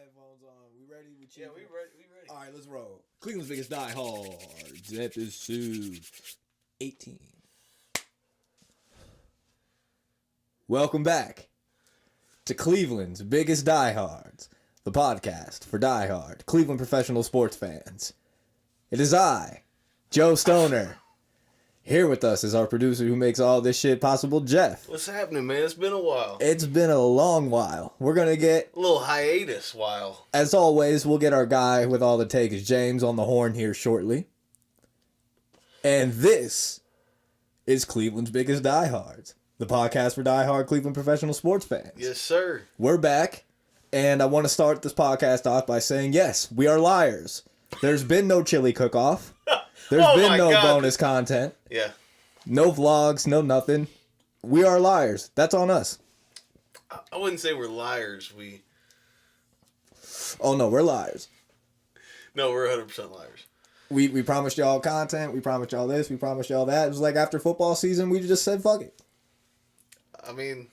headphones on. We ready? Yeah, we ready. All right, let's roll. Cleveland's biggest diehards, episode 18. Welcome back to Cleveland's biggest diehards, the podcast for diehard Cleveland professional sports fans. It is I, Joe Stoner. Here with us is our producer who makes all this shit possible, Jeff. What's happening, man? It's been a while. It's been a long while. We're going to get... A little hiatus while. As always, we'll get our guy with all the takes, James, on the horn here shortly. And this is Cleveland's biggest diehards, the podcast for diehard Cleveland professional sports fans. Yes, sir. We're back, and I want to start this podcast off by saying, yes, we are liars. There's been no chili cook-off. There's been no bonus content. Yeah. No vlogs, no nothing. We are liars. That's on us. I wouldn't say we're liars. Oh, no, we're liars. No, we're 100% liars. We promised y'all content. We promised y'all this. We promised y'all that. It was like after football season, we just said, fuck it. I mean,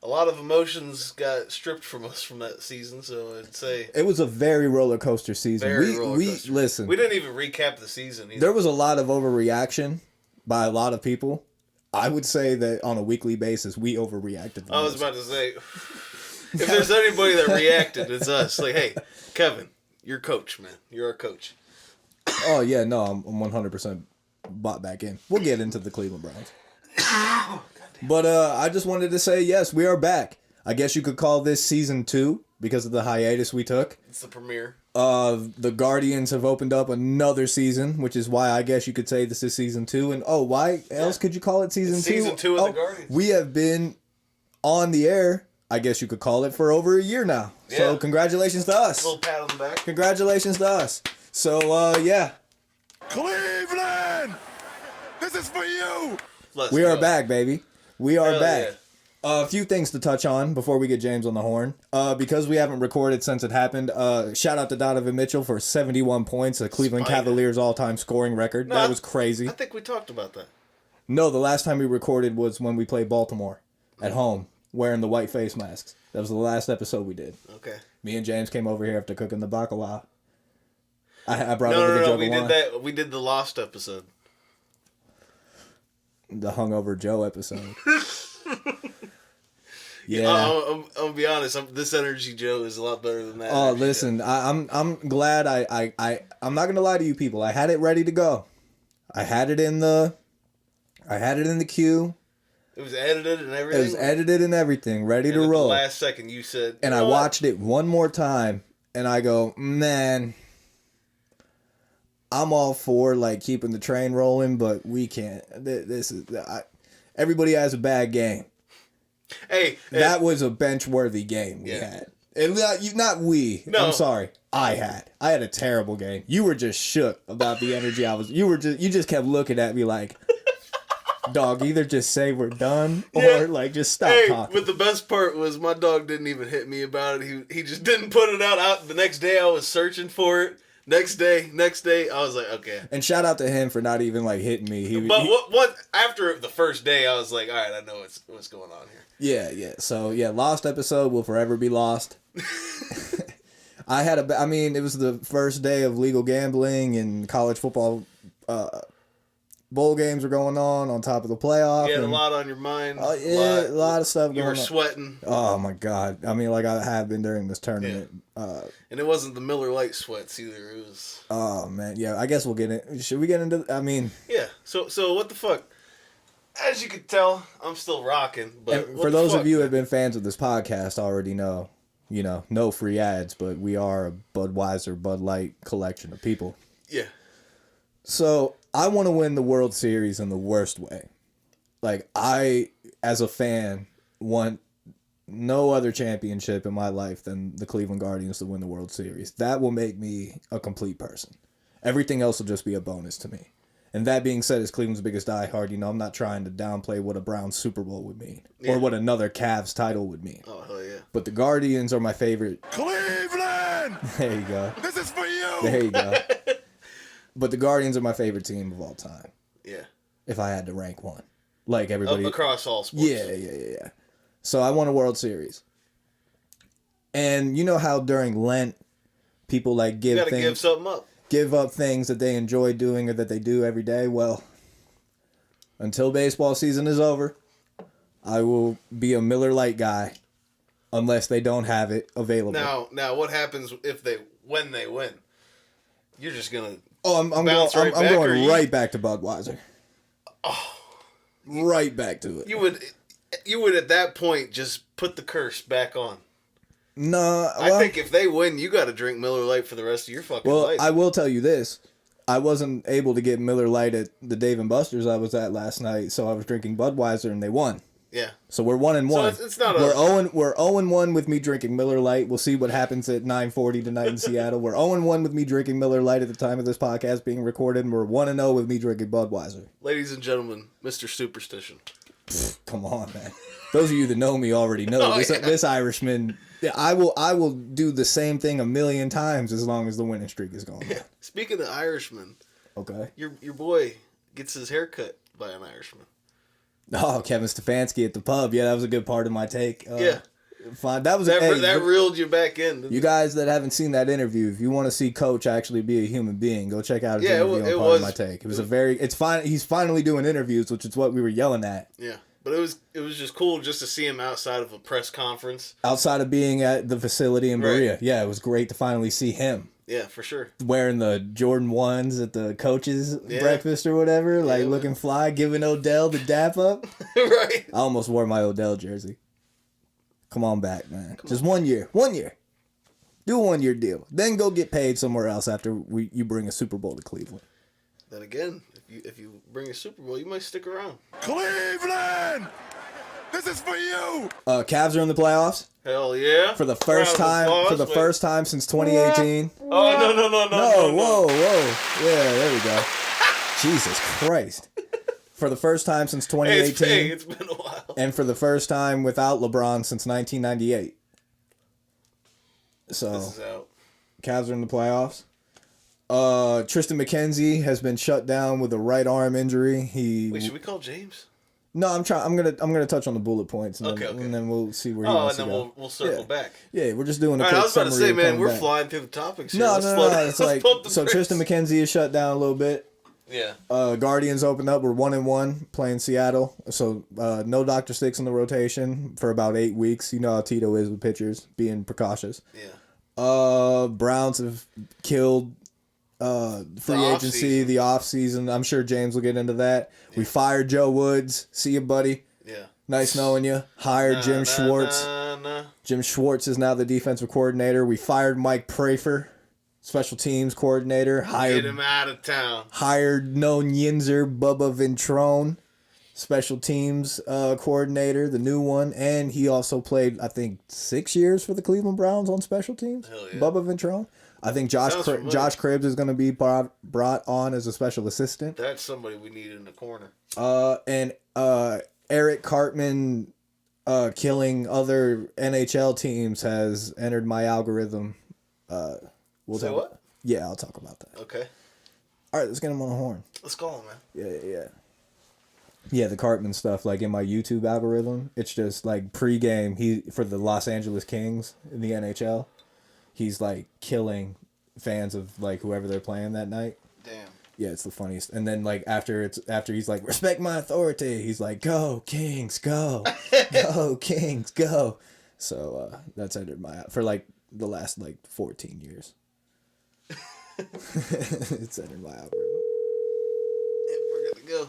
a lot of emotions got stripped from us from that season, so I'd say... It was a very roller coaster season. Listen. We didn't even recap the season either. There was a lot of overreaction by a lot of people. I would say that on a weekly basis, we overreacted. I was about to say, if there's anybody that reacted, it's us. Like, hey, Kevin, you're coach, man. You're our coach. Oh, yeah, no, I'm 100% bought back in. We'll get into the Cleveland Browns. But I just wanted to say, yes, we are back. I guess you could call this season 2 because of the hiatus we took. It's the premiere. The Guardians have opened up another season, which is why I guess you could say this is season 2. And why else could you call it season 2? Season 2 of the Guardians. We have been on the air, I guess you could call it, for over a year now. Yeah. So congratulations to us. A little pat on the back. Congratulations to us. So, yeah. Cleveland! This is for you! We are back, baby. We are back. Yeah. A few things to touch on before we get James on the horn. Because we haven't recorded since it happened, shout out to Donovan Mitchell for 71 points, a Cleveland Cavaliers all-time scoring record. No, that was crazy. I think we talked about that. No, the last time we recorded was when we played Baltimore at home, wearing the white face masks. That was the last episode we did. Okay. Me and James came over here after cooking the baklava. I brought over the jug of wine. We did the Lost episode. The Hungover Joe episode. Yeah, I'm gonna be honest. This Energy Joe is a lot better than that. Oh, listen, I'm glad. I'm not gonna lie to you people. I had it ready to go. I had it in the queue. It was edited and everything. Ready to roll. At the last second, you said, and I watched it one more time, and I go, man, I'm all for like keeping the train rolling, but we can't. Everybody has a bad game. Hey, that was a bench-worthy game we had. And not we. No. I'm sorry. I had a terrible game. You were just shook about the energy you just kept looking at me like, dog, either just say we're done or like just stop talking. But the best part was my dog didn't even hit me about it. He just didn't put it out. The next day I was searching for it. Next day, I was like, okay. And shout out to him for not even like hitting me. What after the first day, I was like, all right, I know what's going on here. Yeah. So lost episode will forever be lost. It was the first day of legal gambling and college football. Bowl games were going on top of the playoff. You had a lot on your mind. A lot of stuff going on. You were sweating. Oh, my God. I mean, like I have been during this tournament. Yeah. And it wasn't the Miller Lite sweats either. It was... Oh, man. Yeah, I guess we'll get in. Should we get into... Yeah. So what the fuck? As you can tell, I'm still rocking. But for those of you who have been fans of this podcast already know, no free ads, but we are a Budweiser, Bud Light collection of people. Yeah. So... I want to win the World Series in the worst way. Like, I, as a fan, want no other championship in my life than the Cleveland Guardians to win the World Series. That will make me a complete person. Everything else will just be a bonus to me. And that being said, as Cleveland's biggest diehard, I'm not trying to downplay what a Browns Super Bowl would mean. Yeah. Or what another Cavs title would mean. Oh, hell yeah. But the Guardians are my favorite. Cleveland! There you go. This is for you! There you go. But the Guardians are my favorite team of all time. Yeah. If I had to rank one. Like everybody. Across all sports. Yeah. So I won a World Series. And you know how during Lent, people like You gotta give give something up. up things that they enjoy doing or that they do every day. Well, until baseball season is over, I will be a Miller Lite guy unless they don't have it available. Now, what happens when they win? You're just gonna. Oh, I'm bounce going, right I'm back, or going you- right back to Budweiser. Oh, Right back to it. you would at that point just put the curse back on. No, I think if they win, you got to drink Miller Lite for the rest of your fucking well, life. I will tell you this. I wasn't able to get Miller Lite at the Dave and Buster's I was at last night, so I was drinking Budweiser and they won. Yeah. So we're 1-1. So it's not we're 0-1 with me drinking Miller Lite. We'll see what happens at 9:40 tonight in Seattle. We're 0-1 with me drinking Miller Lite at the time of this podcast being recorded, and we're 1-0 with me drinking Budweiser. Ladies and gentlemen, Mr. Superstition. Come on, man. Those of you that know me already know Oh, yeah. this Irishman. Yeah, I will do the same thing a million times as long as the winning streak is going on. Speaking of Irishmen, Okay. your boy gets his hair cut by an Irishman. Oh, Kevin Stefanski at the pub. Yeah, that was a good part of my take. Yeah. Fine. That was That reeled you back in. You guys that haven't seen that interview, if you want to see Coach actually be a human being, go check out his Yeah, interview it on Part was- of My Take. It was a very, it's fine. He's finally doing interviews, which is what we were yelling at. Yeah, but it was just cool just to see him outside of a press conference. Outside of being at the facility in Right. Berea. Yeah, it was great to finally see him Yeah, for sure. wearing the Jordan 1s at the coach's Yeah. breakfast or whatever, like Yeah, man. looking fly, giving Odell the dap up. Right. I almost wore my Odell jersey. Come on back, man. Just 1 year. 1 year. Do a 1 year deal. Then go get paid somewhere else after you bring a Super Bowl to Cleveland. Then again, if you bring a Super Bowl, you might stick around. Cleveland! This is for you! Cavs are in the playoffs Hell yeah! for the first Round of time applause. Wait. first time since 2018. Oh no! No, whoa. Yeah, there we go. Jesus Christ. For the first time since Hey, 2018 it's been a while. and for the first time without LeBron since 1998. So, This is out. Cavs are in the playoffs. Tristan McKenzie has been shut down with a right arm injury. Wait, should we call James? No, I'm gonna touch on the bullet points and, Okay, then, okay. and then we'll see where he Oh, wants and to then go. we'll circle Yeah. back. Yeah, we're just doing a All quick right, I was about to summary say, of man, coming we're back. flying through the topics here. No, Let's no, flood- no. It's let's like pump the so. brakes. Tristan McKenzie is shut down a little bit. Yeah. Guardians opened up. We're 1-1 playing Seattle. So no Dr. Sticks in the rotation for about 8 weeks. You know how Tito is with pitchers, being precautious. Yeah. Browns have killed free agency, offseason. the offseason. I'm sure James will get into that. We fired Joe Woods. See you, buddy. Yeah. Nice knowing you. Hired Jim Schwartz. Nah. Jim Schwartz is now the defensive coordinator. We fired Mike Prather, special teams coordinator. Get him out of town. Hired No Yinzer, Bubba Ventrone, special teams coordinator, the new one. And he also played, I think, 6 years for the Cleveland Browns on special teams. Hell yeah. Bubba Ventrone. I think Josh Sounds familiar. Josh Cribbs is going to be brought on as a special assistant. That's somebody we need in the corner. And Eric Cartman killing other NHL teams has entered my algorithm. We'll Say talk- what? Yeah, I'll talk about that. Okay. All right, let's get him on the horn. Let's call him, man. Yeah. Yeah, the Cartman stuff, like in my YouTube algorithm, it's just like pregame. He for the Los Angeles Kings in the NHL, he's like killing fans of like whoever they're playing that night. Damn. Yeah, it's the funniest. And then like after he's like, respect my authority, he's like, go Kings, go, go Kings, go. So that's entered my for like the last like 14 years. It's entered my algorithm. Yeah, we're good to go.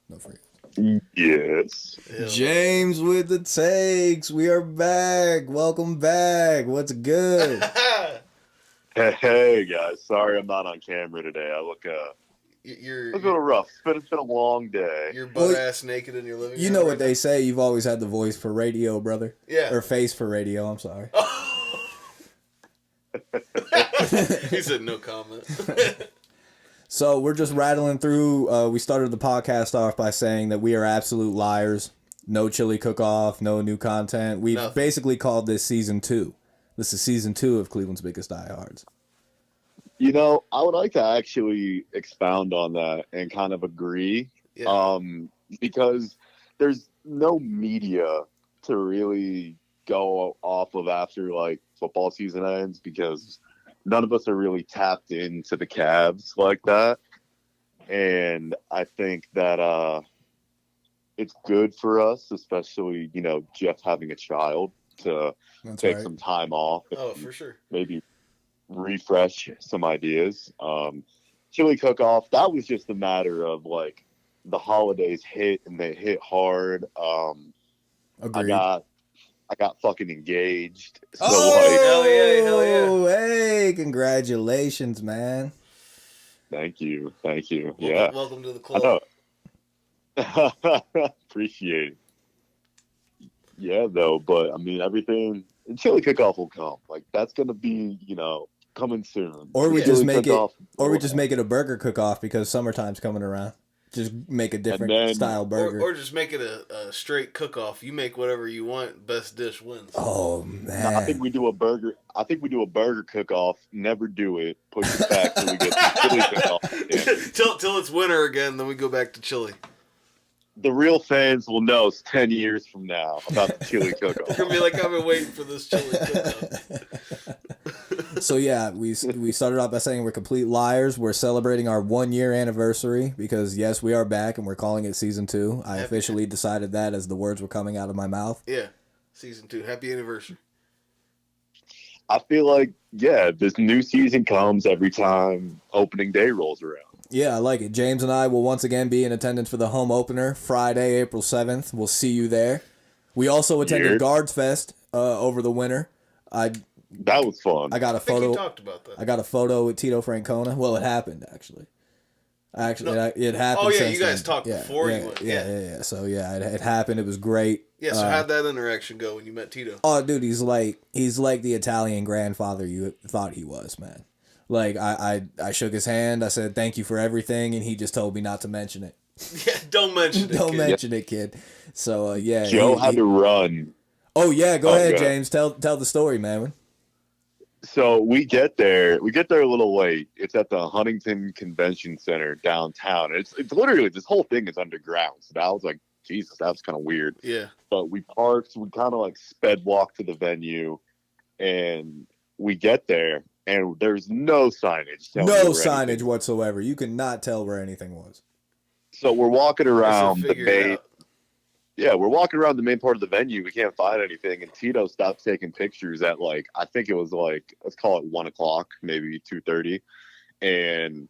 No free. Yes. James with the takes. We are back. Welcome back. What's good? Hey guys, sorry I'm not on camera today. I look You're it's been a rough. It's been a long day. you're butt Well, ass naked in your living room. You know what right they say. You've always had the voice for radio, brother. Yeah. Or face for radio. I'm sorry. now? He said no comment. So we're just rattling through. We started the podcast off by saying that we are absolute liars. No chili cook-off. No new content. We've Nothing. basically called this season 2. This is season 2 of Cleveland's Biggest Diehards. You know, I would like to actually expound on that and kind of agree. Yeah. Because there's no media to really go off of after like football season ends because none of us are really tapped into the Cavs like that. And I think that it's good for us, especially, Jeff having a child, to That's take right. some time off. Oh, and for sure. Maybe refresh some ideas. Chili cook-off, that was just a matter of like the holidays hit and they hit hard. I Agreed. got fucking engaged. So Hell yeah. Hey, congratulations, man. thank you. Welcome, welcome to the I club. know. Appreciate it. Yeah, though, but I mean, everything, chili cook-off will come. Like, that's gonna be, coming soon. Or we Yeah. just Chili make it, cook-off or we will just come. make it a burger cook-off because summertime's coming around. Just make a different then- style burger. Or just make it a straight cook-off. You make whatever you want. Best dish wins. Oh man, I think we do a burger. I think we do a burger cook-off. Never do it. Push it back till we get the chili cook-off. Yeah. till it's winter again, then we go back to chili. The real fans will know 10 years from now about the chili They're cook-off. gonna be like, I've been waiting for this chili cook-off. So yeah, we started off by saying we're complete liars. We're celebrating our 1 year anniversary because yes, we are back and we're calling it season 2. I officially decided that as the words were coming out of my mouth. Yeah, season 2. Happy anniversary. I feel like, yeah, this new season comes every time opening day rolls around. Yeah, I like it. James and I will once again be in attendance for the home opener Friday, April 7th. We'll see you there. We also attended Here. Guards Fest over the winter. That was fun. I got a I think photo. you talked about that. I got a photo with Tito Francona. Well, it happened actually. No. It happened. Oh, yeah, since you guys then. talked before you went. Yeah. So yeah, it happened. It was great. Yeah, so how'd that interaction go when you met Tito? Oh, dude, he's like the Italian grandfather you thought he was, man. Like I shook his hand. I said thank you for everything, and he just told me not to mention it. Yeah, don't mention it. Don't kid. mention it, kid. So yeah, Joe had to run. Oh yeah, go ahead, God. James. Tell the story, man. So we get there a little late. It's at the Huntington Convention Center downtown. It's literally, this whole thing is underground. So I was like, Jesus, that was kind of weird. Yeah. But we parked, we kind of like sped walk to the venue, and we get there, and there's no signage. telling No you where signage anything- whatsoever. You could not tell where anything was. So we're walking around the Figure it main. out. Yeah, we're walking around the main part of the venue. We can't find anything, and Tito stopped taking pictures at like, I think it was like, let's call it 1:00, maybe 2:30, and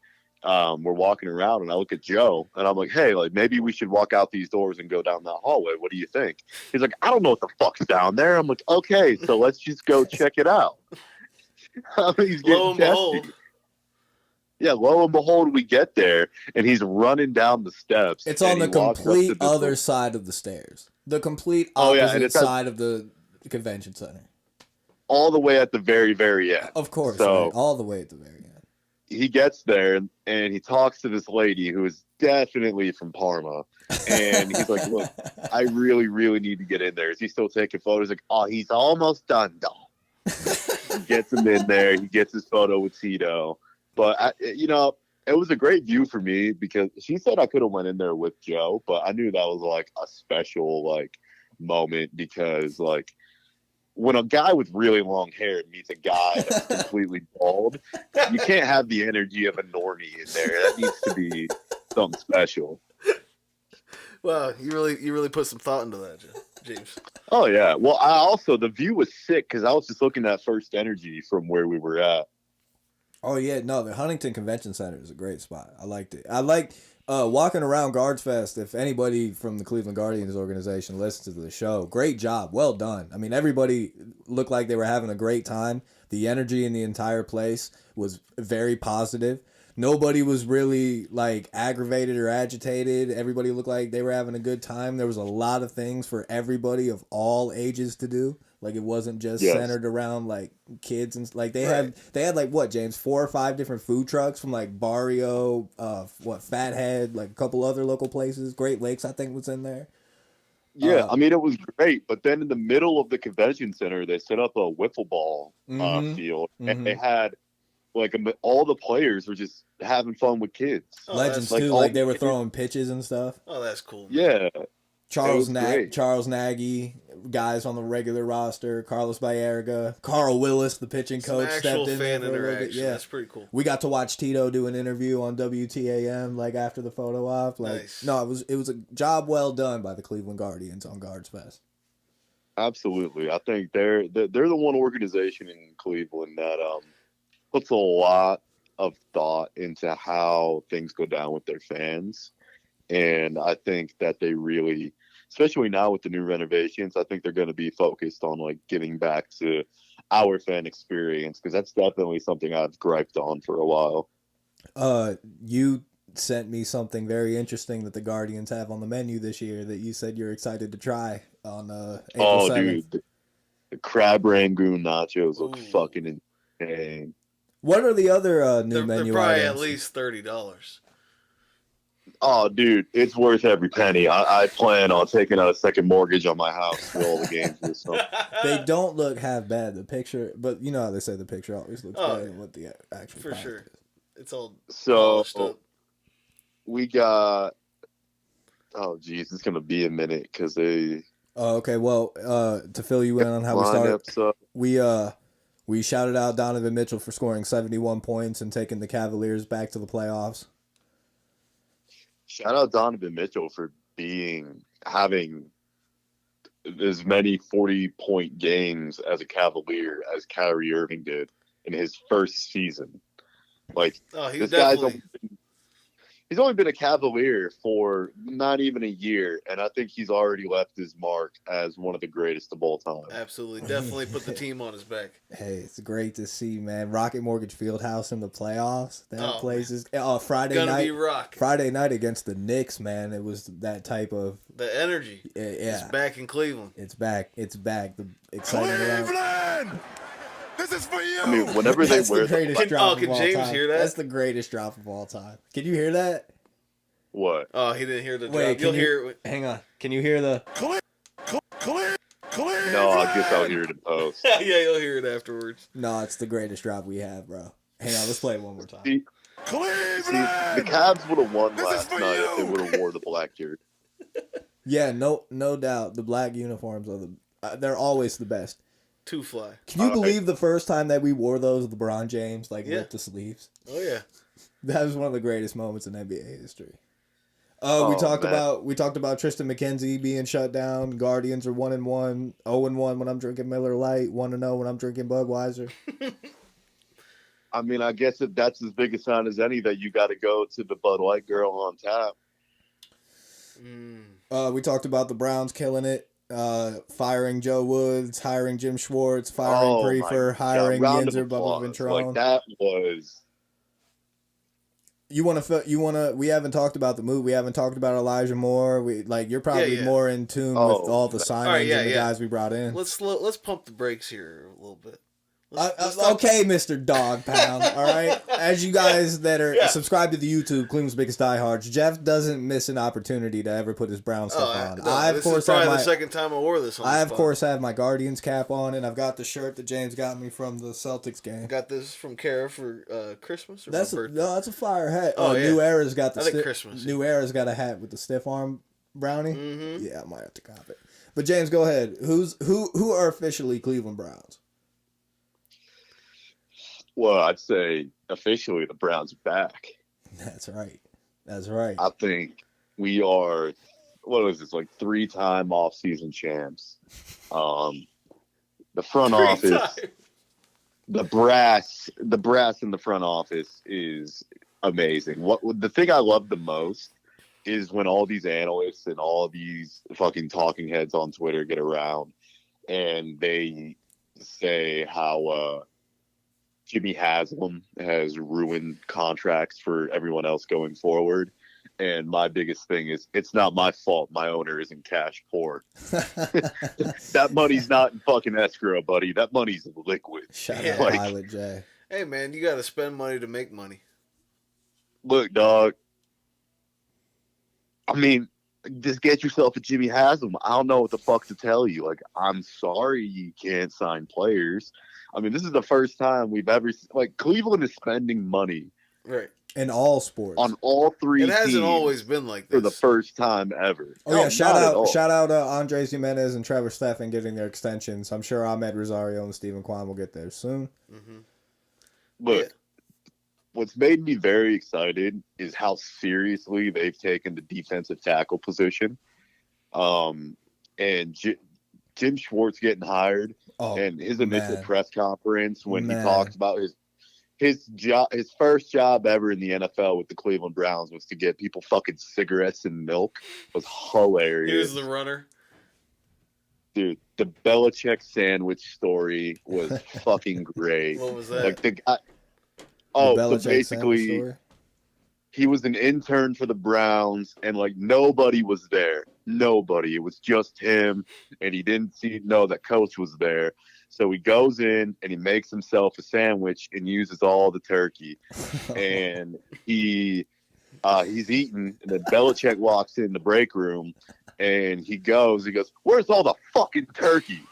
we're walking around, and I look at Joe, and I'm like, hey, like maybe we should walk out these doors and go down that hallway. What do you think? He's like, I don't know what the fuck's down there. I'm like, okay, so let's just go check it out. He's getting Lo and testy. behold. Yeah, lo and behold, we get there, and he's running down the steps. It's on and the he walks up to complete this other little- side of the stairs. The complete Oh, yeah, and opposite it's at- side of the convention center. all the way at the very, very end. Of course, So- right? All the way at the very end. He gets there and he talks to this lady who is definitely from Parma. And he's like, look, I really, really need to get in there. Is he still taking photos? Like, oh, he's almost done, though. He gets him in there. He gets his photo with Tito. But, it was a great view for me because she said I could have went in there with Joe, but I knew that was like a special like moment because like when a guy with really long hair meets a guy that's completely bald, you can't have the energy of a normie in there. That needs to be something special. Wow, you really put some thought into that, James. Oh yeah. Well, the view was sick because I was just looking at First Energy from where we were at. Oh yeah, no, the Huntington Convention Center is a great spot. I liked it. I liked walking around Guards Fest. If anybody from the Cleveland Guardians organization listens to the show, great job, well done. I mean, everybody looked like they were having a great time. The energy in the entire place was very positive. Nobody was really like aggravated or agitated. Everybody looked like they were having a good time. There was a lot of things for everybody of all ages to do. Like it wasn't just Yes. centered around like kids and like they Right. had like what, James, 4 or 5 different food trucks from like Barrio, Fathead, like a couple other local places. Great Lakes, I think, was in there. Yeah, I mean, it was great. But then in the middle of the convention center, they set up a wiffle ball Mhm. field, Mhm. and they had like all the players were just having fun with kids. Oh, Legends that's, like too, all like they were the- throwing pitches and stuff. oh, that's cool. Yeah, Charles great. Charles Nagy, guys on the regular roster, Carlos Baerga, Carl Willis, the pitching Some coach, actual stepped in there fan for a little bit. interaction. Yeah, That's pretty cool. we got to watch Tito do an interview on WTAM like after the photo op. Like, Nice. no, it was a job well done by the Cleveland Guardians on Guards Fest. Absolutely. I think they're the one organization in Cleveland that puts a lot of thought into how things go down with their fans. And I think that they really, especially now with the new renovations, I think they're going to be focused on like giving back to our fan experience, because that's definitely something I've griped on for a while. You sent me something very interesting that the Guardians have on the menu this year that you said you're excited to try on April 7th. Dude, the crab rangoon nachos look Ooh. fucking insane. What are the other new They're menu probably items? at least $30. Oh, dude, it's worth every penny. I plan on taking out a second mortgage on my house for all the games this summer. They don't look half bad. The picture, but you know how they say the picture always looks Oh, better than what the actual for product sure. is. It's all So polished up. we got. Oh, geez, it's gonna be a minute because they Oh, okay. Well, to fill you in on how we started, lineups up. we shouted out Donovan Mitchell for scoring 71 points and taking the Cavaliers back to the playoffs. Shout out Donovan Mitchell for having as many 40-point games as a Cavalier as Kyrie Irving did in his first season. Like, Oh, this guy's he's only been a Cavalier for not even a year, and I think he's already left his mark as one of the greatest of all time. absolutely, definitely put the team on his back. Hey, it's great to see, man. Rocket Mortgage Fieldhouse in the playoffs. That Oh, place is Friday Gonna night. be rock. Friday night against the Knicks, man. It was that type of The energy yeah. is back in Cleveland. It's back. It's back. The excitement around. Cleveland! This is for you! I mean, whenever they That's wear the greatest Can- drop oh, can of all James time. hear that? That's the greatest drop of all time. Can you hear that? what? Oh, he didn't hear the Wait, drop. You'll can hear it. Hang on. Can you hear the? Cleveland! No, I guess I'll hear it in post. Yeah, you'll hear it afterwards. No, it's the greatest drop we have, bro. Hang on. Let's play it one more time. See, the Cavs would have won This is last for night if they you. would have wore the black jersey. Yeah, no doubt. The black uniforms are they're always the best. Two fly. Can you All right. believe the first time that we wore those, LeBron James Yeah. ripped the sleeves? Oh yeah. That was one of the greatest moments in NBA history. we Oh, talked man. about Tristan McKenzie being shut down. Guardians are 1-1, 0-1 when I'm drinking Miller Lite, 1-0 when I'm drinking Budweiser. I mean, I guess if that's as big a sign as any that you got to go to the Bud Light girl on tap. We talked about the Browns killing it, firing Joe Woods, hiring Jim Schwartz, firing my Prefer, God, hiring round of Yinzer, Bubba applause. Ventrone. Like, that was. We haven't talked about the move. We haven't talked about Elijah Moore. You're probably Yeah. more in tune with Oh, all the man. signings Alright, yeah, and the yeah. guys we brought in. Let's pump the brakes here a little bit. Let's talk- Okay, Mr. Dog Pound. All right. As you guys that are subscribed to the YouTube, Cleveland's biggest diehards, Jeff doesn't miss an opportunity to ever put his Brown stuff on. no, I of this course is probably have the my second time I wore this. On I the of spot. course have my Guardians cap on, and I've got the shirt that James got me from the Celtics game. got this from Kara for Christmas or That's my a, birthday. no, that's a fire hat. Oh, yeah. New Era's got the I think Christmas, New Era's got a hat with the stiff arm brownie. Mm-hmm. Yeah, I might have to cop it. But James, go ahead. Who are officially Cleveland Browns? Well, I'd say officially the Browns are back. That's right. That's right. I think we are, what is this, like 3-time off-season champs. The front office, the brass in the front office is amazing. The thing I love the most is when all these analysts and all these fucking talking heads on Twitter get around and they say how Jimmy Haslam has ruined contracts for everyone else going forward. And my biggest thing is, it's not my fault my owner isn't cash poor. That money's not in fucking escrow, buddy. That money's liquid. Shout Yeah. out Like- Pilot J. Hey man, you got to spend money to make money. Look, dog. I mean, just get yourself a Jimmy Haslam. I don't know what the fuck to tell you. Like, I'm sorry you can't sign players. I mean, this is the first time we've ever, like, Cleveland is spending money Right. In all sports. on all three It hasn't teams always been like this. for the first time ever. Oh yeah, No, shout not at all. out Andres Jimenez and Trevor Stephan getting their extensions. I'm sure Ahmed Rosario and Stephen Kwan will get there soon. Mm-hmm. Look, what's made me very excited is how seriously they've taken the defensive tackle position. And Jim Schwartz getting hired, and his initial press conference when he talks about his job, his first job ever in the NFL with the Cleveland Browns was to get people fucking cigarettes and milk, was hilarious. He was the runner. Dude, the Belichick sandwich story was fucking great. What was that? Like the guy. The So Belichick basically, story? he was an intern for the Browns, and like nobody was there. Nobody. It was just him, and he didn't know that coach was there. So he goes in and he makes himself a sandwich and uses all the turkey, and he's eating. And then Belichick walks in the break room, and he goes, "Where's all the fucking turkey?"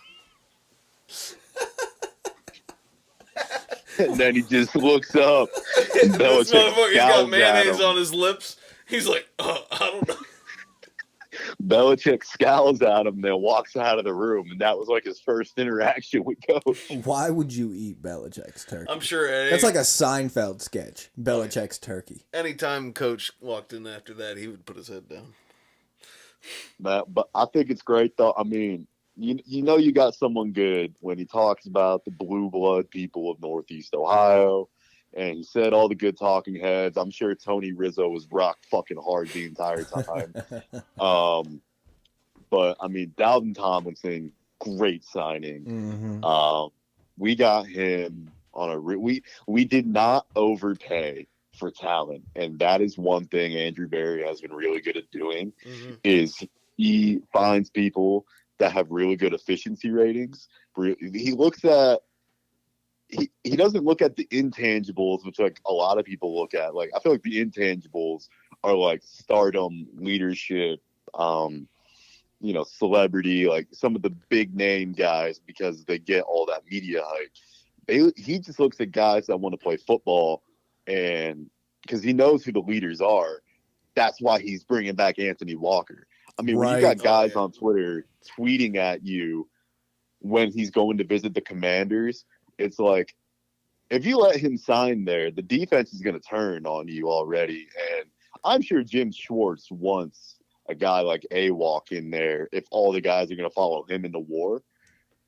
And then he just looks up. And This Belichick motherfucker's got scowls at mayonnaise him. on his lips. He's like, I don't know. Belichick scowls at him and then walks out of the room. And that was like his first interaction with Coach. Why would you eat Belichick's turkey? I'm sure That's like a Seinfeld sketch. Belichick's turkey. anytime Coach walked in after that, he would put his head down. But I think it's great, though. I mean, you know you got someone good when he talks about the blue blood people of Northeast Ohio. And he said all the good talking heads. I'm sure Tony Rizzo was rock fucking hard the entire time. But, I mean, Dalvin Tomlinson, great signing. Mm-hmm. We got him on a we did not overpay for talent, and that is one thing Andrew Berry has been really good at doing. Mm-hmm. Is he finds people that have really good efficiency ratings. He looks at he doesn't look at the intangibles, which like a lot of people look at. Like I feel like the intangibles are like stardom, leadership, celebrity, like some of the big name guys because they get all that media hype. He just looks at guys that want to play football, and because he knows who the leaders are, that's why he's bringing back Anthony Walker. I mean, when you got guys on Twitter tweeting at you when he's going to visit the Commanders, it's like, if you let him sign there, the defense is going to turn on you already. And I'm sure Jim Schwartz wants a guy like A-Walk in there if all the guys are going to follow him into war.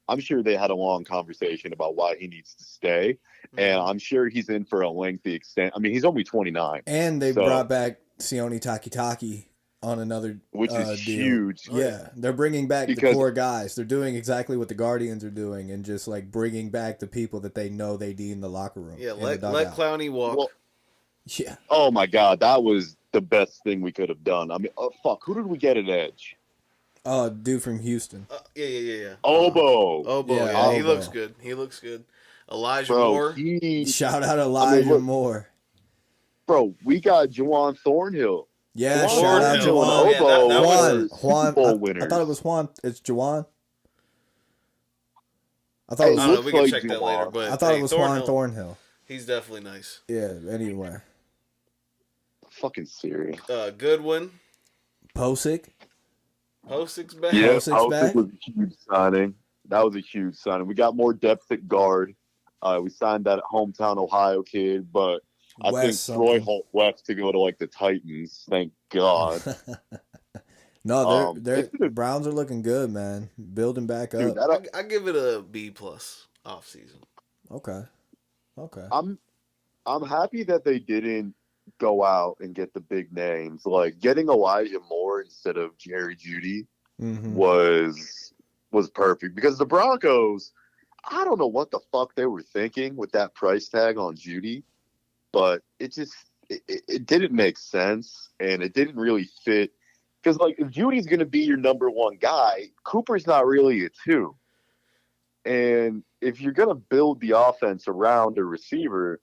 I'm sure they had a long conversation about why he needs to stay. And I'm sure he's in for a lengthy extent. I mean, he's only 29. And they brought back Sione Takitaki on another which is deal. huge. Yeah, they're bringing back the core guys. They're doing exactly what the Guardians are doing, and just like bringing back the people that they know they need in the locker room. Yeah, let Clowney walk. Well, yeah. Oh my God, that was the best thing we could have done. I mean, who did we get at edge? Dude from Houston. Yeah. Obo. Yeah, he looks good. Elijah Moore. Shout out Elijah Moore. Bro, we got Juwan Thornhill. Yeah, shout out Juwan. Juwan. I thought it was Juan. It's Juwan. I thought it was. We can check that later. But I thought it was Juan Thornhill. He's definitely nice. Yeah. Anyway. Fucking serious. Goodwin. Posic's back. Yeah, Posic's back. Was a huge signing. That was a huge signing. We got more depth at guard. We signed that hometown Ohio kid, but I think Troy Holt left to go to like the Titans. Thank God. No, the Browns are looking good, man. Building back up. Dude, I give it a B+ off season. Okay. I'm happy that they didn't go out and get the big names. Like getting Elijah Moore instead of Jerry Jeudy was perfect because the Broncos, I don't know what the fuck they were thinking with that price tag on Jeudy, but it didn't make sense and it didn't really fit. Because like if Judy's going to be your number one guy, Cooper's not really a 2. And if you're going to build the offense around a receiver,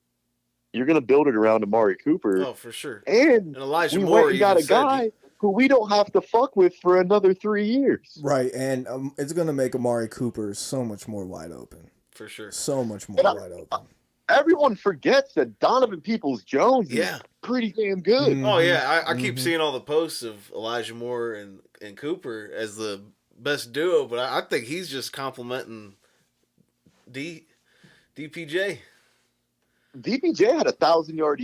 you're going to build it around Amari Cooper. Oh, for sure. And Elijah we Moore went and got a guy who we don't have to fuck with for another 3 years. Right, and it's going to make Amari Cooper so much more wide open. For sure. So much more wide open. everyone forgets that Donovan Peoples-Jones Yeah. is pretty damn good. Oh yeah, I keep Mhm. seeing all the posts of Elijah Moore and Cooper as the best duo, but I think he's just complimenting DPJ. DPJ had a 1,000-yard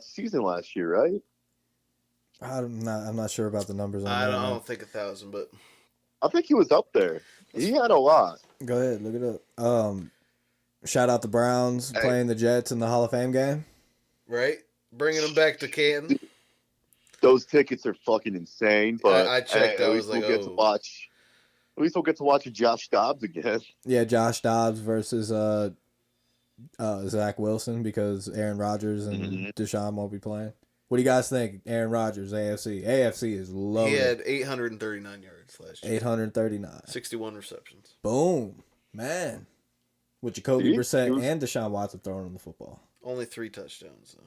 season last year, right? I'm not sure about the numbers on I that. don't, I man. don't think 1,000, but I think he was up there. He had a lot. Go ahead, look it up. Shout out the Browns Hey. playing the Jets in the Hall of Fame game. right, bringing him back to Canton. Those tickets are fucking insane. But I checked, At I least was like, we'll get to oh. watch. At least we'll get to watch Josh Dobbs again. Yeah, Josh Dobbs versus Zach Wilson because Aaron Rodgers and Mhm. Deshaun won't be playing. What do you guys think? Aaron Rodgers, AFC. AFC is He loaded. had 839 yards last year, 839. 61 receptions. Boom, man. With Jacoby See? Brissett He was- and Deshaun Watson throwing him the football. Only 3 touchdowns though.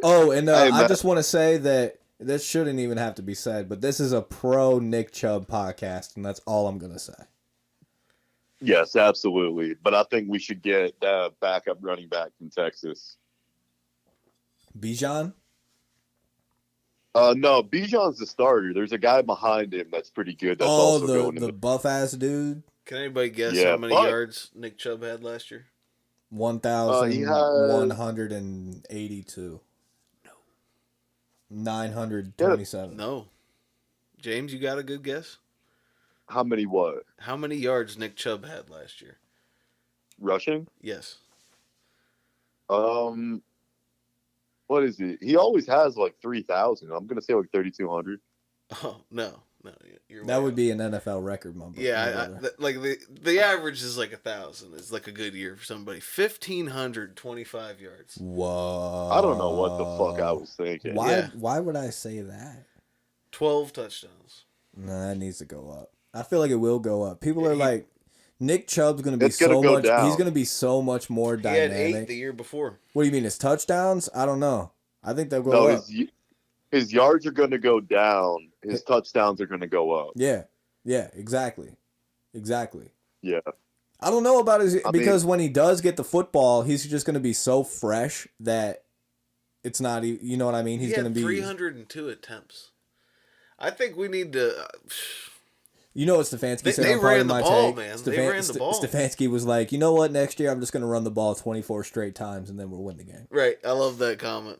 Oh, and Hey, I Matt. just want to say that this shouldn't even have to be said, but this is a pro Nick Chubb podcast, and that's all I'm gonna say. Yes, absolutely. But I think we should get backup running back from Texas. Bijan? No, Bijan's the starter. There's a guy behind him that's pretty good. That's Oh, also going the in buff ass dude. Can anybody guess Yeah, how many but- yards Nick Chubb had last year? 1,182. No. 927. No. James, you got a good guess? How many what? How many yards Nick Chubb had last year? Rushing? Yes. What is it? He always has like 3,000. I'm gonna say like 3,200. Oh no, you're That way would off. be an NFL record, my Yeah, brother. like the average is like 1,000. It's like a good year for somebody. 1,525 yards. Whoa. I don't know what the fuck I was thinking. Why? Yeah. Why would I say that? 12 touchdowns. No, that needs to go up. I feel like it will go up. People are like, Nick Chubb's gonna be It's gonna so go much. down. He's gonna be so much more He had 8 dynamic. the year before. What do you mean? His touchdowns? I don't know. I think they'll go No, up. his yards are gonna go down. His touchdowns are gonna go up. Yeah, exactly. Yeah. I don't know about his I because when he does get the football, he's just gonna be so fresh that it's not. You know what I mean? He's He gonna had be. 302 attempts. I think we need to. You know what Stefanski They- said they on part ran of the my ball, take? man. They ran the ball. Stefanski was like, you know what? Next year I'm just gonna run the ball 24 straight times and then we'll win the game. Right, I love that comment.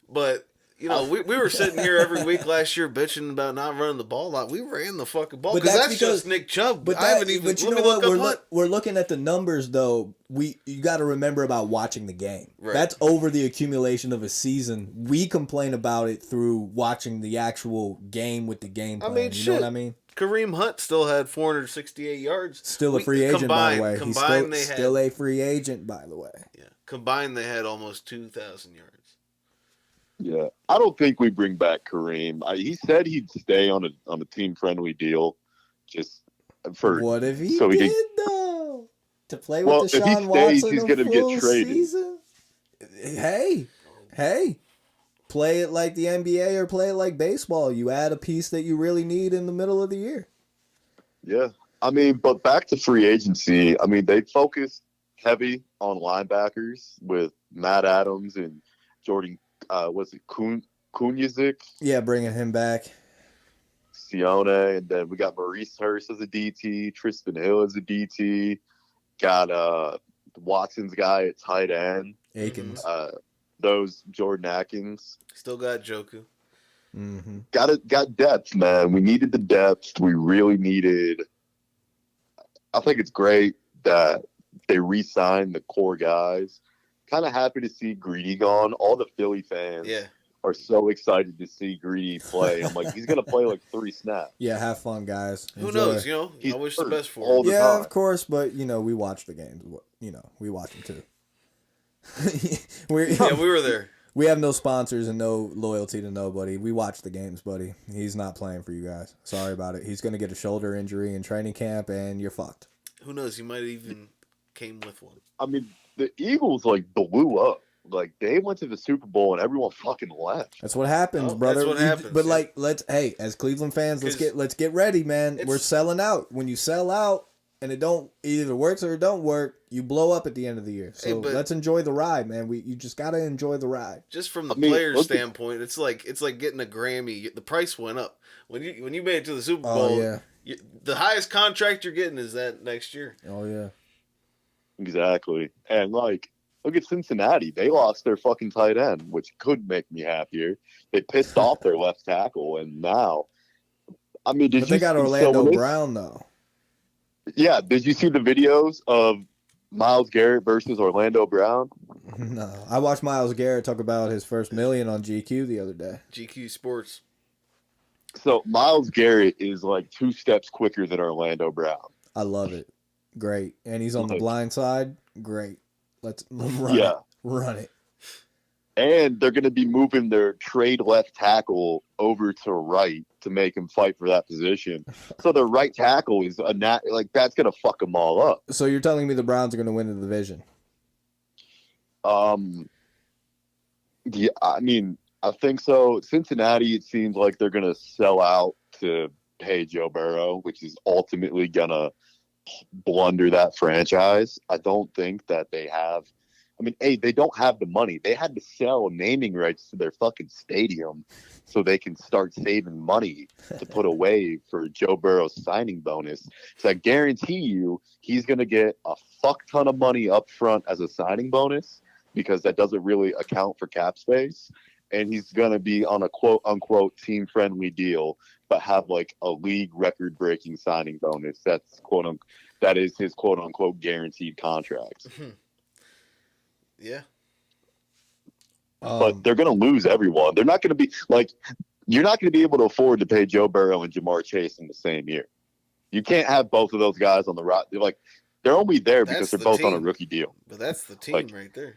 But you know, we were sitting here every week last year bitching about not running the ball a lot. We ran the fucking ball But because that's that's because- just Nick Chubb. But I haven't even. But you let know me what? look up Hunt. We're looking at the numbers though. You got to remember about watching the game. Right. That's over the accumulation of a season. We complain about it through watching the actual game with the game I plan. mean, you know shit. what I mean? Kareem Hunt still had 468 yards. Still a free agent, by the way. He's Combined, they still had a free agent, by the way. combined they had almost 2,000 yards. Yeah. I don't think we bring back Kareem. He said he'd stay on a team friendly deal, just for. What if he so he did could- though? To play Well, with if he Deshaun stays, Watson he's a gonna get full traded. season? Hey, play it like the NBA or play it like baseball. You add a piece that you really need in the middle of the year. Yeah. I mean, but back to free agency. I mean, they focused heavy on linebackers with Matt Adams and Jordan. Was it Kunyazik, Yeah, bringing him back. Sione, and then we got Maurice Hurst as a DT, Tristan Hill as a DT. Got Watson's guy at tight end. Akins. Those Jordan Atkins. Still got Joku. Mm-hmm. Got depth, man. We needed the depth. We really needed. I think it's great that they re-signed the core guys. Kind of happy to see Greedy gone. All the Philly fans Yeah. are so excited to see Greedy play. I'm like, he's gonna play like 3 snaps. Yeah, have fun, guys. Who Enjoy. knows? You know, He's I wish the hurt best for all him. the Yeah, time. of course, but we watch the games. We watch them too. Yeah, we were there. We have no sponsors and no loyalty to nobody. We watch the games, buddy. He's not playing for you guys. Sorry about it. He's gonna get a shoulder injury in training camp, and you're fucked. Who knows? He might have even came with one. I mean, the Eagles like blew up. Like they went to the Super Bowl and everyone fucking left. That's what happens, Oh, brother. that's what happens, But yeah. as Cleveland fans, let's 'Cause get ready, man. We're it's- selling out. When you sell out, and it don't either works or it don't work, you blow up at the end of the year. So Hey, but- let's enjoy the ride, man. You just gotta enjoy the ride. Just from the I mean, player's look at- standpoint, it's like getting a Grammy. The price went up when you made it to the Super Oh Bowl. yeah, The highest contract you're getting is that next year. oh yeah. Exactly. And like, look at Cincinnati. They lost their fucking tight end, which could make me happier. They pissed off their left tackle, and now, I mean, But they got Orlando when they- Brown though. Yeah, did you see the videos of Myles Garrett versus Orlando Brown? No, I watched Myles Garrett talk about his first million on GQ the other day. GQ Sports. So Myles Garrett is like 2 steps quicker than Orlando Brown. I love it. Great, and he's on the Like- blind side. Great. Let's run Yeah. it. Run it. And they're going to be moving their trade left tackle over to right to make him fight for that position. So their right tackle is that's going to fuck them all up. So you're telling me the Browns are going to win the division? Yeah, I mean, I think so. Cincinnati, it seems like they're going to sell out to pay Joe Burrow, which is ultimately going to blunder that franchise. I don't think that they have. I mean, hey, they don't have the money. They had to sell naming rights to their fucking stadium so they can start saving money to put away for Joe Burrow's signing bonus. So I guarantee you he's going to get a fuck ton of money up front as a signing bonus because that doesn't really account for cap space. And he's going to be on a quote unquote team friendly deal, but have like a league record breaking signing bonus. That is his quote unquote guaranteed contract. Yeah. But they're going to lose everyone. They're not going to be like, you're not going to be able to afford to pay Joe Burrow and Jamar Chase in the same year. You can't have both of those guys on the roster. Like, they're only there because That's they're the both on a team. rookie deal. But that's the team Like- right there.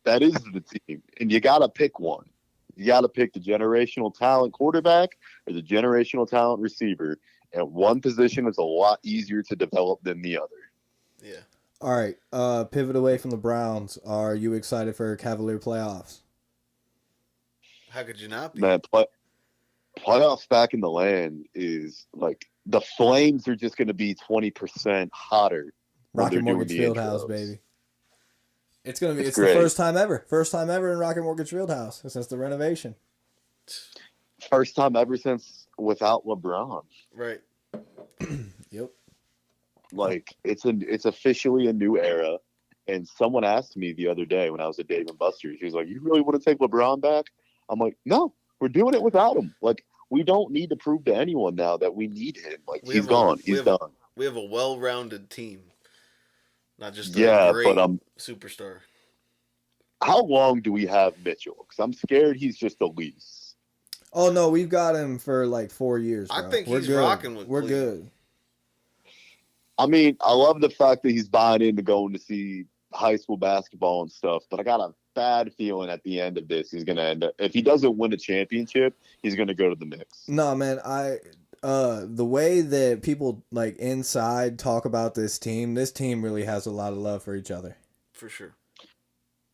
That is the team. And you got to pick one. You got to pick the generational talent quarterback or the generational talent receiver. And one position is a lot easier to develop than the other. Yeah. All right. Pivot away from the Browns. Are you excited for Cavalier playoffs? How could you not be? Man, playoffs back in the land is like the Flames are just going to be 20% hotter. when Rocket they're doing Mortgage the Fieldhouse, intros. baby. It's gonna be. It's It's the great. first time ever. First time ever in Rocket Mortgage Fieldhouse since the renovation. First time ever since without LeBron. Right. Yep. Like it's officially a new era. And someone asked me the other day when I was at Dave and Buster's, he was like, "You really want to take LeBron back?" I'm like, "No, we're doing it without him. Like we don't need to prove to anyone now that we need him. Like We he's have gone. we He's have- done." We have a well-rounded team. Not just a Yeah, great but superstar. how long do we have Mitchell? Because I'm scared he's just a lease. Oh no, we've got him for like 4 years. I bro. think We're he's good. rocking with We're Cleveland. good. I mean, I love the fact that he's buying into going to see high school basketball and stuff, but I got a bad feeling at the end of this he's going to end up, if he doesn't win a championship, he's going to go to the Knicks. No, man, the way that people like inside talk about this team really has a lot of love for each other. For sure.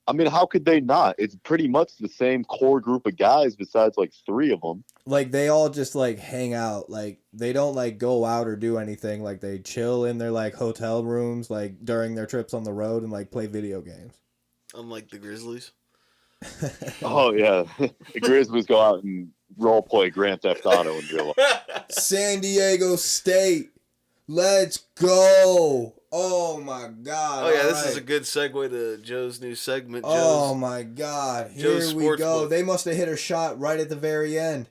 I mean, how could they not? It's pretty much the same core group of guys besides like 3 of them. Like they all just like hang out. Like they don't like go out or do anything. Like they chill in their like hotel rooms like during their trips on the road and like play video games. Unlike the Grizzlies. Oh, yeah. The Grizzlies go out and role play Grand Theft Auto in real life. San Diego State. Let's go. Oh my God. Oh yeah, All this is a right. good segue to Joe's new segment. Oh Joe's my God. Here Joe's we Sports go. Book. They must have hit a shot right at the very end.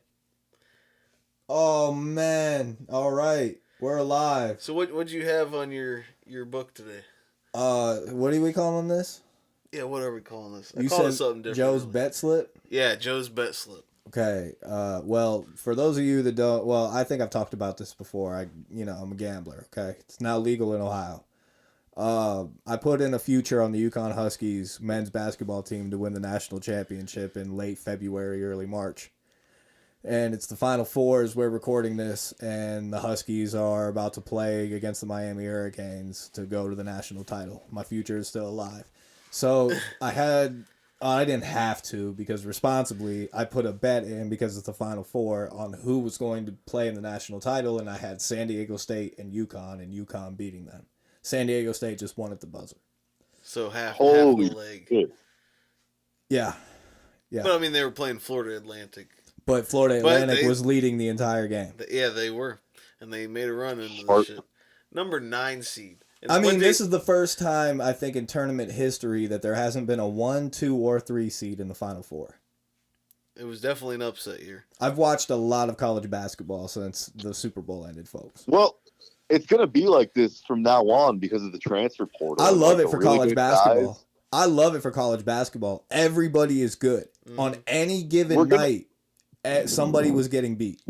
Oh man. All right. We're alive. So what'd you have on your book today? What do we calling this? Yeah, what are we calling this? I You call it said something different. Joe's earlier. bet slip? Yeah, Joe's bet slip. Okay. Well, for those of you that don't, well, I think I've talked about this before. I'm a gambler. Okay, it's now legal in Ohio. I put in a future on the Yukon Huskies men's basketball team to win the national championship in late February, early March. And it's the Final Four as we're recording this, and the Huskies are about to play against the Miami Hurricanes to go to the national title. My future is still alive. So I had I didn't have to because responsibly I put a bet in because it's the Final Four on who was going to play in the national title, and I had San Diego State and UConn beating them. San Diego State just won at the buzzer. So half Holy the leg. shit. Yeah. Yeah. But I mean, they were playing Florida Atlantic. But Florida Atlantic they- was leading the entire game. Yeah, they were, and they made a run into the Smart. shit. Number 9 seed. And I when mean, they- this is the first time, I think, in tournament history that there hasn't been a 1, 2, or 3 seed in the Final Four. It was definitely an upset year. I've watched a lot of college basketball since the Super Bowl ended, folks. Well, it's going to be like this from now on because of the transfer portal. I love Like, it for the really college good basketball. guys. I love it for college basketball. Everybody is good. On any given We're gonna- night, somebody was getting beat.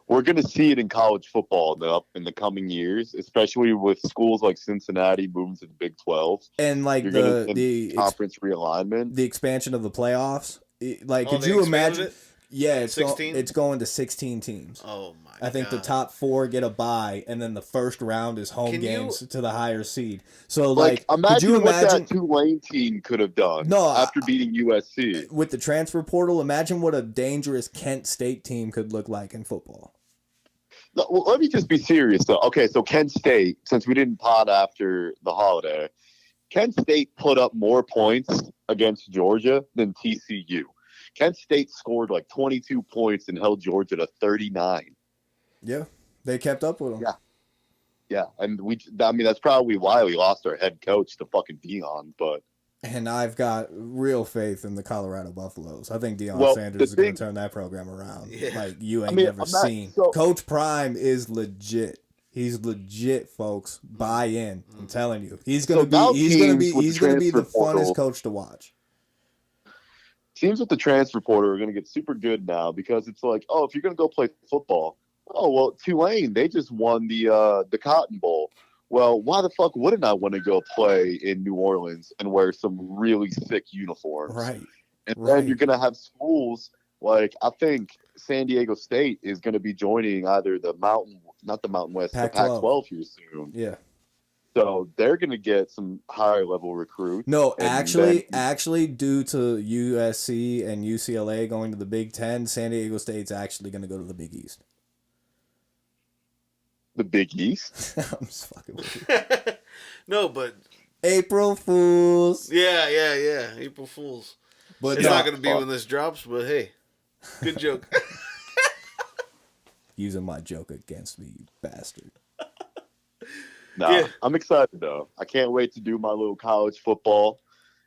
We're going to see it in college football in the coming years, especially with schools like Cincinnati moving to the Big 12. And like You're going to the conference realignment. the expansion of the playoffs. Like, Oh, could they you expanded imagine? it? Yeah, it's 16? it's going to 16 teams. Oh my! I think the God. top 4 get a bye, and then the first round is home Can you- games to the higher seed. So, Like, could imagine you what imagine that Tulane team could have done No, after beating USC. with the transfer portal? Imagine what a dangerous Kent State team could look like in football. No, well, let me just be serious, though. Okay, so Kent State, since we didn't pod after the holiday, Kent State put up more points against Georgia than TCU. Kent State scored like 22 points and held Georgia to 39. Yeah, they kept up with them. Yeah. Yeah, and that's probably why we lost our head coach to fucking Dion, but And I've got real faith in the Colorado Buffaloes. I think Deion Well, Sanders the is going thing- to turn that program around. Yeah. Like you ain't mean, never I'm not- seen. so- Coach Prime is legit. He's legit, folks. Buy in. I'm telling you. He's gonna So now be. He's gonna be. teams with He's gonna be the transfer portal- funnest coach to watch. teams with the transfer portal are going to get super good now because it's like, oh, if you're going to go play football, oh well, Tulane they just won the Cotton Bowl. Well, why the fuck wouldn't I want to go play in New Orleans and wear some really sick uniforms? Right. And right. then you're going to have schools like I think San Diego State is going to be joining either the not the Mountain West, the Pac-12. Pac-12 here soon. Yeah. So they're going to get some higher level recruits. No, And actually, due to USC and UCLA going to the Big Ten, San Diego State's actually going to go to the Big East. The Big East. I'm just fucking with you. No, but April Fools. yeah. April Fools. But It's no, not going to be when this drops, but hey, good joke. using my joke against me, you bastard. Nah, Yeah. I'm excited though. I can't wait to do my little college football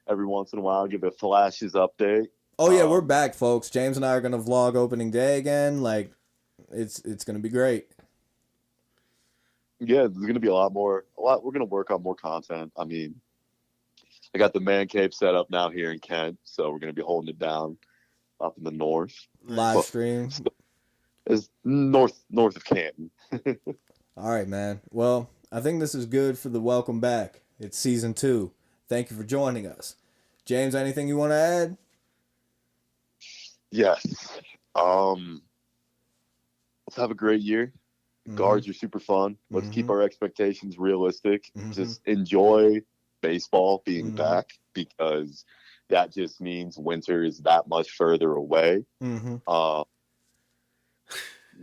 every once in a while. Give a flashes update. Oh yeah, we're back, folks. James and I are gonna vlog opening day again. Like, it's gonna be great. Yeah, there's gonna be a lot. We're gonna work on more content. I mean, I got the man cave set up now here in Kent, so we're gonna be holding it down up in the north. Live stream. Is north of Canton. All right, man. Well, I think this is good for the welcome back. It's season 2. Thank you for joining us. James, anything you want to add? Yes. Let's have a great year. Guards are super fun. Let's keep our expectations realistic. Mhm. Just enjoy baseball being Mhm. back because that just means winter is that much further away. Mm-hmm.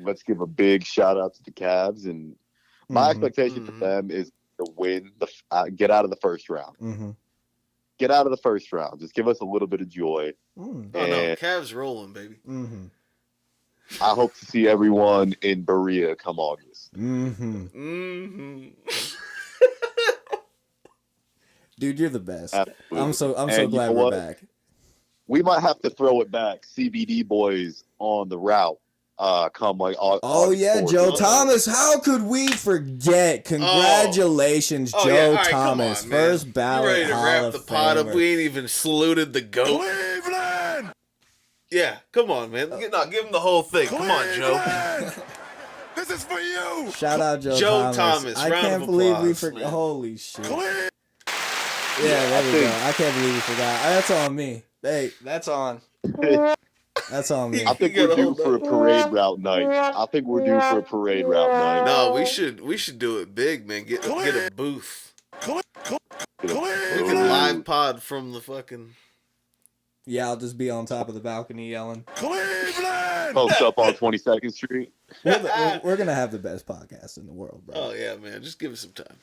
Let's give a big shout out to the Cavs, and my Mhm. expectation for Mhm. them is to win get out of the first round. Mm-hmm. Get out of the first round. Just give us a little bit of joy. Mm-hmm. Oh no, And- Cavs rolling, baby. Mm-hmm. I hope to see everyone in Berea come August. Mm-hmm. Mm-hmm. Dude, you're the best. Absolutely. I'm so And you glad know we're what? back. We might have to throw it back. CBD boys on the route. Come like Oh August yeah, 4th. Joe Thomas. How could we forget? Congratulations, Oh, Joe yeah. All right, Thomas. come on, man. First You ballot ready to Hall wrap of the pot up? Famer. We ain't even saluted the goat. Cleveland! Yeah, come on, man. Give him the whole thing. Come on, Joe. Cleveland! This is for you! Shout out Joe, Joe Thomas. I Round can't of believe we applause, forgot. man. Holy shit. Cleveland! Yeah, there we go. think- I can't believe we forgot. That's on me. Hey, that's on. That's on me. I think You we're gotta due hold for a up. parade route night. I think we're due for a parade route night. No, we should do it big, man. Get a booth. We can Cleveland! live pod from the fucking Yeah, I'll just be on top of the balcony yelling. Cleveland! Post up on 22nd Street. We're gonna have the best podcast in the world, bro. Oh yeah, man. Just give us some time.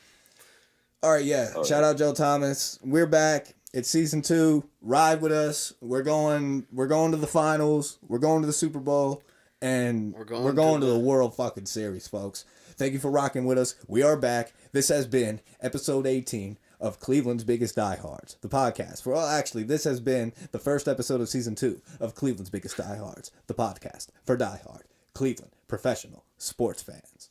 All right, yeah. Oh, Shout out Joe Thomas. We're back. It's season 2. Ride with us. We're going to the finals. We're going to the Super Bowl, and we're going to the World fucking Series, folks. Thank you for rocking with us. We are back. This has been episode 18 of Cleveland's Biggest Diehards, the podcast. Well, actually, this has been the first episode of season 2 of Cleveland's Biggest Diehards, the podcast for diehard Cleveland professional sports fans.